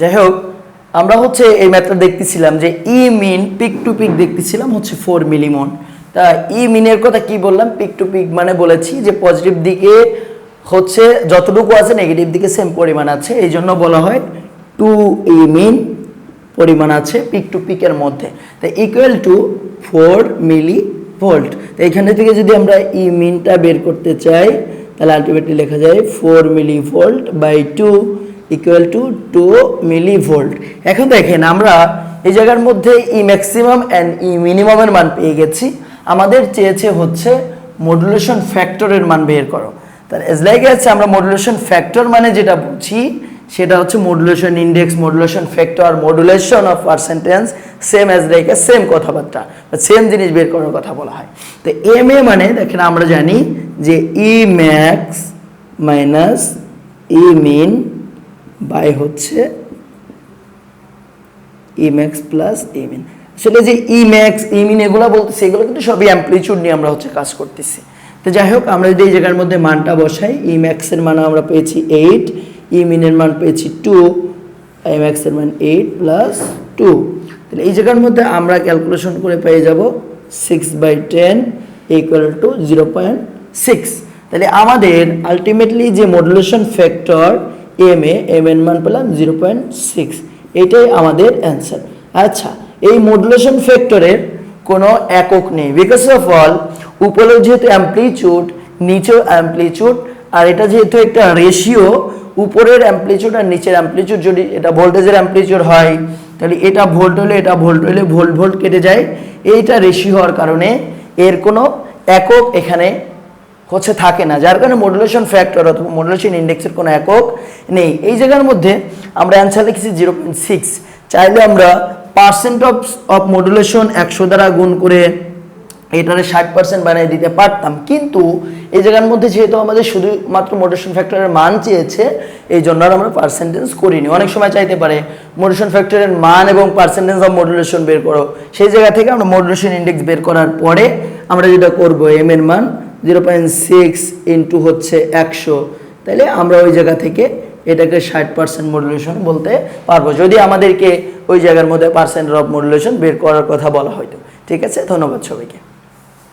যাই হোক, আমরা হচ্ছে এই ম্যাথটা দেখতেছিলাম যে ই মিন পিক টু পিক দেখতেছিলাম হচ্ছে 4 মিলিমন। তা ই মিনের কথা কি বললাম, পিক টু পিক মানে বলেছি যে পজিটিভ দিকে হচ্ছে যতটুকু আছে নেগেটিভ দিকে সেম পরিমাণ আছে, এই জন্য বলা হয় 2 ই মিন পরিমাণ আছে পিক টু পিকের মধ্যে। তাই ইকুয়াল টু 4 মিলি ভোল্ট। তো এখানে থেকে যদি আমরা ই মিনটা বের করতে চাই তাহলে আলটিমেটলি লেখা যায় 4 millivolt by 2 equal to 2 millivolt. এখন দেখেন আমরা এই জায়গার মধ্যে ই ম্যাক্সিমাম অ্যান্ড ই মিনিমামের মান পেয়ে গেছি, আমাদের চেয়েছে হচ্ছে মডুলেশন ফ্যাক্টরের মান বের করো। তাহলে এজ লাইক আছে আমরা মডুলেশন ফ্যাক্টর মানে যেটা বুঝি সেটা হচ্ছে modulation index, modulation factor, modulation of percentage, same as like same কথাবার্তা, সেম জিনিস বের করার কথা বলা হয়। তো এম এ মানে দেখেন আমরা জানি যে E max minus E min by হচ্ছে ই ম্যাক্স প্লাস ই মিন। আসলে যে ই ম্যাক্স ই মিন এগুলো বলতেছি এগুলো কিন্তু সবই অ্যাম্পলিটিউড নিয়ে আমরা হচ্ছে কাজ করতেছি। তো যাই হোক, আমরা যদি এই জায়গার মধ্যে মানটা বসাই, ই ম্যাক্সের মান আমরা পেয়েছি 8, ই মিনের মান পেয়েছি 2, ই ম্যাক্সের মান 8 প্লাস 2। তাহলে এই জায়গার মধ্যে আমরা ক্যালকুলেশন করে পেয়ে যাব 6/10 ইকুয়াল টু 0.6। তাহলে আমাদের আলটিমেটলি যে মডুলেশন ফ্যাক্টর এম এর মান পেলাম 0.6, এটাই আমাদের অ্যান্সার। আচ্ছা, এই মডুলেশন ফ্যাক্টরের কোনো একক নেই, বিকজ অফ অল উপরেও যেহেতু অ্যাম্পলিটিউড নিচেও অ্যাম্পলিটিউড, আর এটা যেহেতু একটা রেশিও উপরের অ্যাম্পলিটিউড আর নিচের অ্যাম্পলিটিউড, যদি এটা ভোল্টেজের অ্যাম্পলিটিউড হয় তাহলে এটা ভোল্ট হলে এটা ভোল্ট হলে ভোল্ট ভোল্ট কেটে যায়, এইটা রেশিও হওয়ার কারণে এর কোনো একক এখানে হচ্ছে থাকে না, যার কারণে মডুলেশন ফ্যাক্টর অথবা মডুলেশন ইন্ডেক্সের কোনো একক নেই। এই জায়গার মধ্যে আমরা অ্যান্সার লিখেছি 0.6। চাইলে আমরা পার্সেন্ট অফ মডুলেশন 100 দ্বারা গুণ করে এটারে 60% বানিয়ে দিতে পারতাম, কিন্তু এই জায়গার মধ্যে যেহেতু আমাদের শুধুমাত্র মডুলেশন ফ্যাক্টরের মান চেয়েছে এই জন্য আর আমরা পার্সেন্টেজ করিনি। অনেক সময় চাইতে পারে মডুলেশন ফ্যাক্টরের মান এবং পার্সেন্টেজ অফ মডুলেশন বের করো, সেই জায়গা থেকে আমরা মডুলেশন ইন্ডেক্স বের করার পরে আমরা যেটা করব এম এর মান 0.6 ইন্টু হচ্ছে 100, তাহলে আমরা ওই জায়গা থেকে এটাকে 60% মডুলেশন বলতে পারবো, যদি আমাদেরকে ওই জায়গার মধ্যে পার্সেন্ট অফ মডুলেশন বের করার কথা বলা হয়তো। ঠিক আছে, ধন্যবাদ সবাইকে।